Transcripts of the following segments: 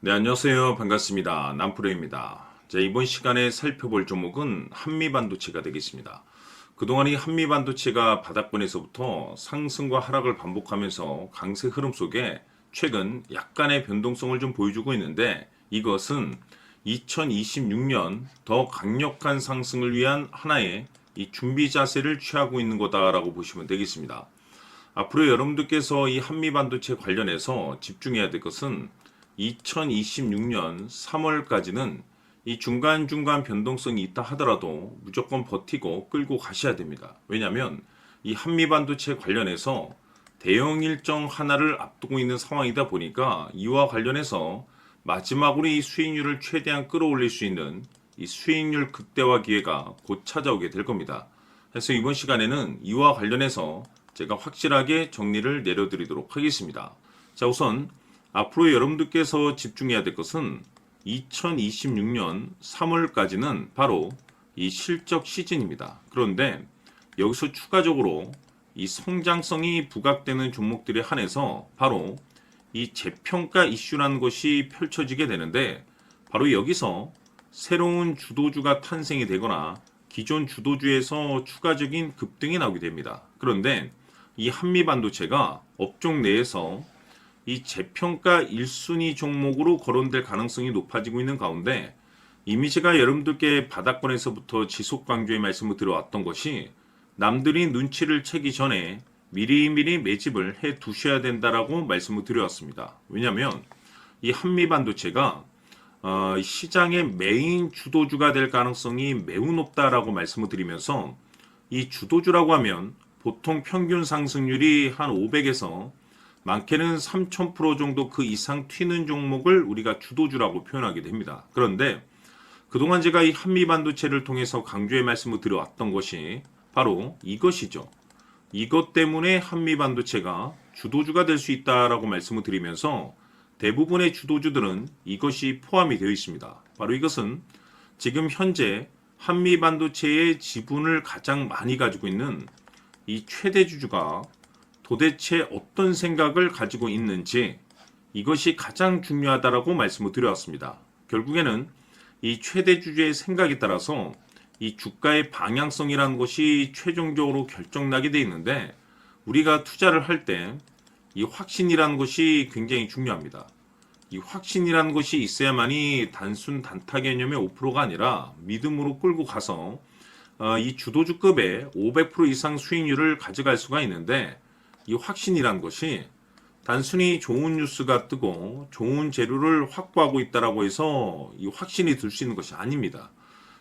네, 안녕하세요. 반갑습니다. 남프로입니다. 자, 이번 시간에 살펴볼 종목은 한미반도체가 되겠습니다. 그동안 이 한미반도체가 바닥권에서부터 상승과 하락을 반복하면서 강세 흐름 속에 최근 약간의 변동성을 좀 보여주고 있는데, 이것은 2026년 더 강력한 상승을 위한 하나의 이 준비 자세를 취하고 있는 거다라고 보시면 되겠습니다. 앞으로 여러분들께서 이 한미반도체 관련해서 집중해야 될 것은 2026년 3월까지는 이 중간중간 변동성이 있다 하더라도 무조건 버티고 끌고 가셔야 됩니다. 왜냐하면 이 한미반도체 관련해서 대형 일정 하나를 앞두고 있는 상황이다 보니까 이와 관련해서 마지막으로 이 수익률을 최대한 끌어올릴 수 있는 이 수익률 극대화 기회가 곧 찾아오게 될 겁니다. 그래서 이번 시간에는 이와 관련해서 제가 확실하게 정리를 내려드리도록 하겠습니다. 자, 우선 앞으로 여러분들께서 집중해야 될 것은 2026년 3월까지는 바로 이 실적 시즌입니다. 그런데 여기서 추가적으로 이 성장성이 부각되는 종목들에 한해서 바로 이 재평가 이슈라는 것이 펼쳐지게 되는데, 바로 여기서 새로운 주도주가 탄생이 되거나 기존 주도주에서 추가적인 급등이 나오게 됩니다. 그런데 이 한미반도체가 업종 내에서 이 재평가 1순위 종목으로 거론될 가능성이 높아지고 있는 가운데, 이미 제가 여러분들께 바닥권에서부터 지속 강조의 말씀을 드려왔던 것이 남들이 눈치를 채기 전에 미리미리 매집을 해 두셔야 된다라고 말씀을 드려왔습니다. 왜냐하면 이 한미반도체가 시장의 메인 주도주가 될 가능성이 매우 높다라고 말씀을 드리면서, 이 주도주라고 하면 보통 평균 상승률이 한 500에서 많게는 3000% 정도 그 이상 튀는 종목을 우리가 주도주라고 표현하게 됩니다. 그런데 그동안 제가 이 한미반도체를 통해서 강조의 말씀을 드려왔던 것이 바로 이것이죠. 이것 때문에 한미반도체가 주도주가 될 수 있다라고 말씀을 드리면서, 대부분의 주도주들은 이것이 포함이 되어 있습니다. 바로 이것은 지금 현재 한미반도체의 지분을 가장 많이 가지고 있는 이 최대주주가 도대체 어떤 생각을 가지고 있는지, 이것이 가장 중요하다라고 말씀을 드려왔습니다. 결국에는 이 최대주주의 생각에 따라서 이 주가의 방향성이라는 것이 최종적으로 결정나게 되어 있는데, 우리가 투자를 할 때 이 확신이라는 것이 굉장히 중요합니다. 이 확신이라는 것이 있어야만이 단순 단타 개념의 5%가 아니라 믿음으로 끌고 가서 이 주도주급의 500% 이상 수익률을 가져갈 수가 있는데, 이 확신이란 것이 단순히 좋은 뉴스가 뜨고 좋은 재료를 확보하고 있다라고 해서 이 확신이 들 수 있는 것이 아닙니다.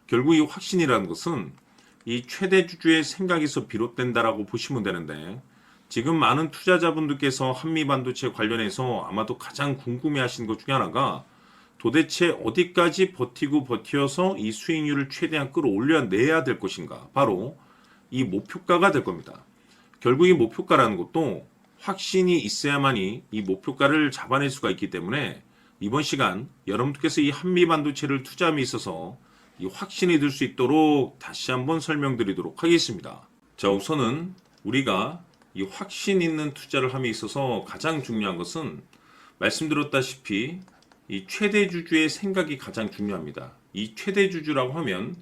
결국 이 확신이라는 것은 이 최대 주주의 생각에서 비롯된다라고 보시면 되는데, 지금 많은 투자자분들께서 한미반도체 관련해서 아마도 가장 궁금해하시는 것 중에 하나가 도대체 어디까지 버티고 버텨서 이 수익률을 최대한 끌어올려내야 될 것인가, 바로 이 목표가가 될 겁니다. 결국 이 목표가라는 것도 확신이 있어야만이 이 목표가를 잡아낼 수가 있기 때문에, 이번 시간 여러분들께서 이 한미반도체를 투자함에 있어서 이 확신이 들 수 있도록 다시 한번 설명드리도록 하겠습니다. 자, 우선은 우리가 이 확신 있는 투자를 함에 있어서 가장 중요한 것은 말씀드렸다시피 이 최대주주의 생각이 가장 중요합니다. 이 최대주주라고 하면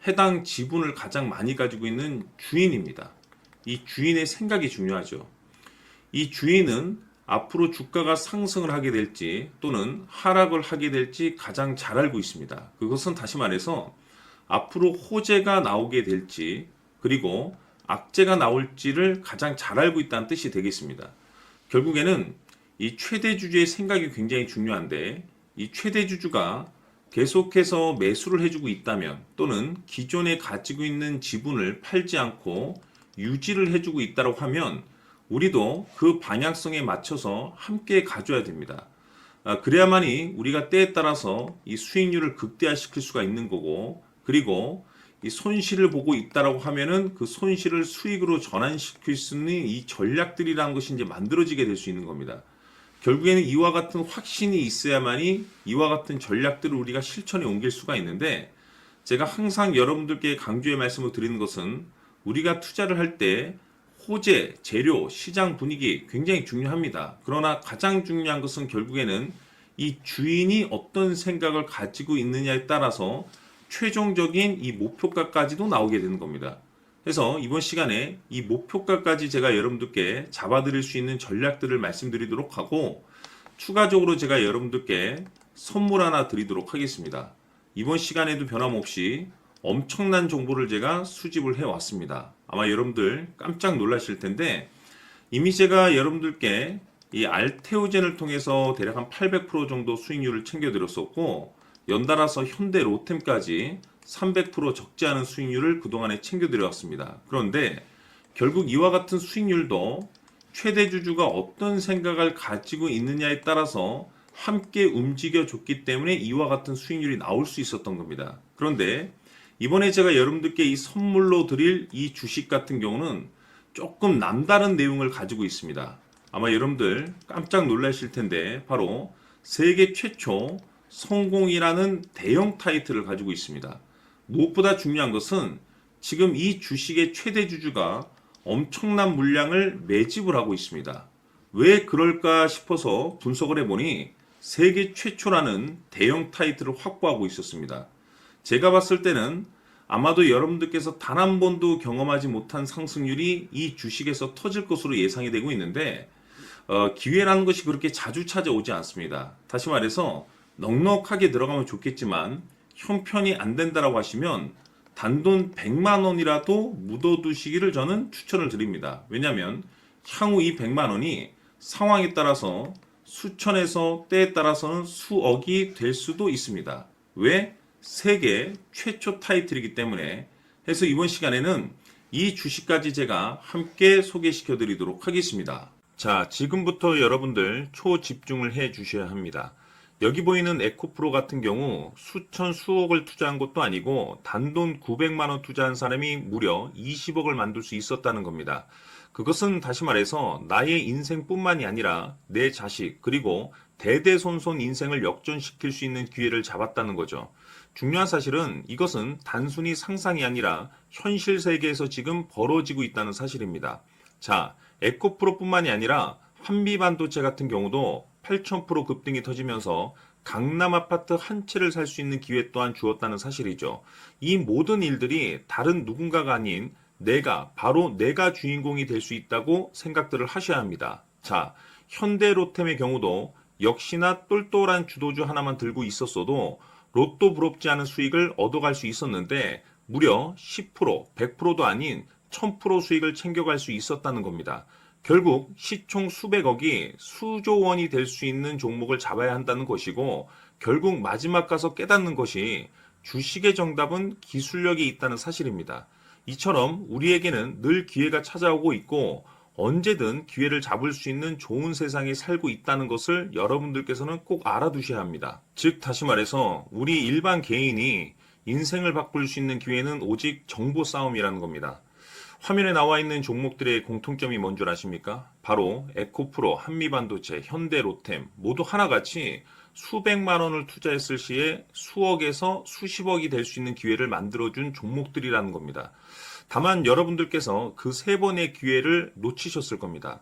해당 지분을 가장 많이 가지고 있는 주인입니다. 이 주인의 생각이 중요하죠. 이 주인은 앞으로 주가가 상승을 하게 될지 또는 하락을 하게 될지 가장 잘 알고 있습니다. 그것은 다시 말해서 앞으로 호재가 나오게 될지 그리고 악재가 나올지를 가장 잘 알고 있다는 뜻이 되겠습니다. 결국에는 이 최대주주의 생각이 굉장히 중요한데, 이 최대주주가 계속해서 매수를 해주고 있다면 또는 기존에 가지고 있는 지분을 팔지 않고 유지를 해주고 있다고 하면 우리도 그 방향성에 맞춰서 함께 가져야 됩니다. 그래야만이 우리가 때에 따라서 이 수익률을 극대화시킬 수가 있는 거고, 그리고 이 손실을 보고 있다라고 하면은 그 손실을 수익으로 전환시킬 수 있는 이 전략들이라는 것이 이제 만들어지게 될 수 있는 겁니다. 결국에는 이와 같은 확신이 있어야만이 이와 같은 전략들을 우리가 실천에 옮길 수가 있는데, 제가 항상 여러분들께 강조의 말씀을 드리는 것은 우리가 투자를 할 때 호재, 재료, 시장 분위기 굉장히 중요합니다. 그러나 가장 중요한 것은 결국에는 이 주인이 어떤 생각을 가지고 있느냐에 따라서 최종적인 이 목표가까지도 나오게 되는 겁니다. 그래서 이번 시간에 이 목표가까지 제가 여러분들께 잡아드릴 수 있는 전략들을 말씀드리도록 하고, 추가적으로 제가 여러분들께 선물 하나 드리도록 하겠습니다. 이번 시간에도 변함없이 엄청난 정보를 제가 수집을 해왔습니다. 아마 여러분들 깜짝 놀라실 텐데, 이미 제가 여러분들께 이 알테오젠을 통해서 대략 한 800% 정도 수익률을 챙겨드렸었고, 연달아서 현대 로템까지 300% 적지 않은 수익률을 그동안에 챙겨드렸습니다. 그런데 결국 이와 같은 수익률도 최대 주주가 어떤 생각을 가지고 있느냐에 따라서 함께 움직여줬기 때문에 이와 같은 수익률이 나올 수 있었던 겁니다. 그런데 이번에 제가 여러분들께 이 선물로 드릴 이 주식 같은 경우는 조금 남다른 내용을 가지고 있습니다. 아마 여러분들 깜짝 놀라실 텐데, 바로 세계 최초 성공이라는 대형 타이틀을 가지고 있습니다. 무엇보다 중요한 것은 지금 이 주식의 최대 주주가 엄청난 물량을 매집을 하고 있습니다. 왜 그럴까 싶어서 분석을 해보니 세계 최초라는 대형 타이틀을 확보하고 있었습니다. 제가 봤을 때는 아마도 여러분들께서 단 한 번도 경험하지 못한 상승률이 이 주식에서 터질 것으로 예상이 되고 있는데, 기회라는 것이 그렇게 자주 찾아오지 않습니다. 다시 말해서 넉넉하게 들어가면 좋겠지만 형편이 안 된다라고 하시면 단돈 100만 원이라도 묻어두시기를 저는 추천을 드립니다. 왜냐하면 향후 이 100만 원이 상황에 따라서 수천에서 때에 따라서는 수억이 될 수도 있습니다. 왜? 세계 최초 타이틀이기 때문에. 해서 이번 시간에는 이 주식까지 제가 함께 소개시켜 드리도록 하겠습니다. 자, 지금부터 여러분들 초집중을 해 주셔야 합니다. 여기 보이는 에코프로 같은 경우 수천 수억을 투자한 것도 아니고 단돈 900만 원 투자한 사람이 무려 20억을 만들 수 있었다는 겁니다. 그것은 다시 말해서 나의 인생뿐만이 아니라 내 자식 그리고 대대손손 인생을 역전시킬 수 있는 기회를 잡았다는 거죠. 중요한 사실은 이것은 단순히 상상이 아니라 현실 세계에서 지금 벌어지고 있다는 사실입니다. 자, 에코프로뿐만이 아니라 한미반도체 같은 경우도 8,000% 급등이 터지면서 강남 아파트 한 채를 살 수 있는 기회 또한 주었다는 사실이죠. 이 모든 일들이 다른 누군가가 아닌 바로 내가 주인공이 될 수 있다고 생각들을 하셔야 합니다. 자, 현대로템의 경우도 역시나 똘똘한 주도주 하나만 들고 있었어도 로또 부럽지 않은 수익을 얻어갈 수 있었는데 무려 10%, 100%도 아닌 1000% 수익을 챙겨갈 수 있었다는 겁니다. 결국 시총 수백억이 수조 원이 될 수 있는 종목을 잡아야 한다는 것이고, 결국 마지막 가서 깨닫는 것이 주식의 정답은 기술력이 있다는 사실입니다. 이처럼 우리에게는 늘 기회가 찾아오고 있고 언제든 기회를 잡을 수 있는 좋은 세상에 살고 있다는 것을 여러분들께서는 꼭 알아두셔야 합니다. 즉 다시 말해서 우리 일반 개인이 인생을 바꿀 수 있는 기회는 오직 정보 싸움이라는 겁니다. 화면에 나와 있는 종목들의 공통점이 뭔 줄 아십니까? 바로 에코프로, 한미반도체, 현대로템 모두 하나같이 수백만 원을 투자했을 시에 수억에서 수십억이 될 수 있는 기회를 만들어준 종목들이라는 겁니다. 다만 여러분들께서 그 세 번의 기회를 놓치셨을 겁니다.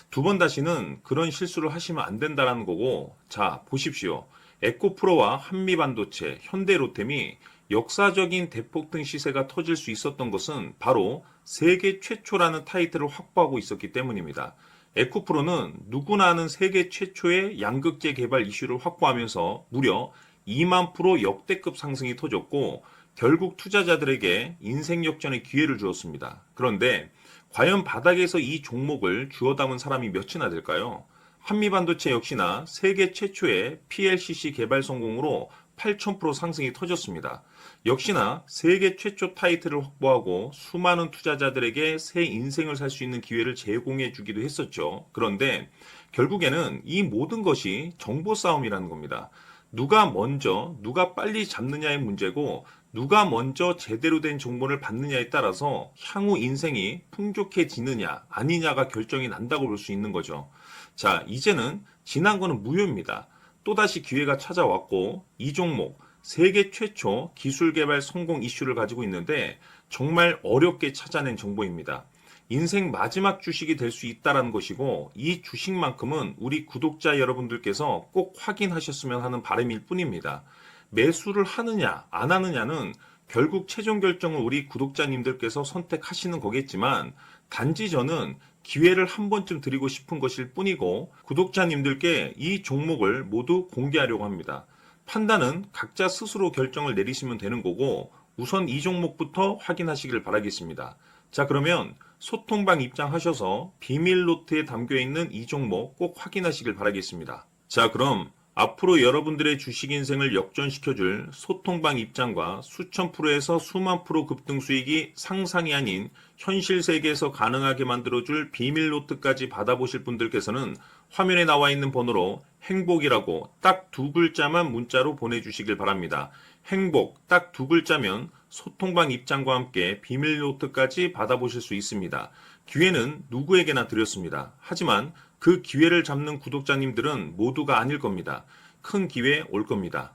두 번 다시는 그런 실수를 하시면 안 된다는 거고, 자 보십시오. 에코프로와 한미반도체, 현대로템이 역사적인 대폭등 시세가 터질 수 있었던 것은 바로 세계 최초라는 타이틀을 확보하고 있었기 때문입니다. 에코프로는 누구나 아는 세계 최초의 양극재 개발 이슈를 확보하면서 무려 2만 프로 역대급 상승이 터졌고 결국 투자자들에게 인생 역전의 기회를 주었습니다. 그런데 과연 바닥에서 이 종목을 주워 담은 사람이 몇이나 될까요? 한미반도체 역시나 세계 최초의 PLCC 개발 성공으로 8,000% 상승이 터졌습니다. 역시나 세계 최초 타이틀을 확보하고 수많은 투자자들에게 새 인생을 살 수 있는 기회를 제공해 주기도 했었죠. 그런데 결국에는 이 모든 것이 정보 싸움이라는 겁니다. 누가 먼저, 누가 빨리 잡느냐의 문제고 누가 먼저 제대로 된 정보를 받느냐에 따라서 향후 인생이 풍족해지느냐 아니냐가 결정이 난다고 볼 수 있는 거죠. 자, 이제는 지난 거는 무효입니다. 또다시 기회가 찾아왔고 이 종목 세계 최초 기술 개발 성공 이슈를 가지고 있는데 정말 어렵게 찾아낸 정보입니다. 인생 마지막 주식이 될 수 있다라는 것이고 이 주식만큼은 우리 구독자 여러분들께서 꼭 확인하셨으면 하는 바람일 뿐입니다. 매수를 하느냐 안 하느냐는 결국 최종 결정을 우리 구독자님들께서 선택하시는 거겠지만 단지 저는 기회를 한 번쯤 드리고 싶은 것일 뿐이고 구독자님들께 이 종목을 모두 공개하려고 합니다. 판단은 각자 스스로 결정을 내리시면 되는 거고 우선 이 종목부터 확인하시길 바라겠습니다. 자, 그러면 소통방 입장하셔서 비밀 노트에 담겨 있는 이 종목 꼭 확인하시길 바라겠습니다. 자, 그럼 앞으로 여러분들의 주식 인생을 역전시켜줄 소통방 입장과 수천 프로에서 수만 프로 급등 수익이 상상이 아닌 현실 세계에서 가능하게 만들어줄 비밀 노트까지 받아보실 분들께서는 화면에 나와 있는 번호로 행복이라고 딱 두 글자만 문자로 보내주시길 바랍니다. 행복 딱 두 글자면 소통방 입장과 함께 비밀 노트까지 받아보실 수 있습니다. 기회는 누구에게나 드렸습니다. 하지만 그 기회를 잡는 구독자님들은 모두가 아닐 겁니다. 큰 기회 올 겁니다.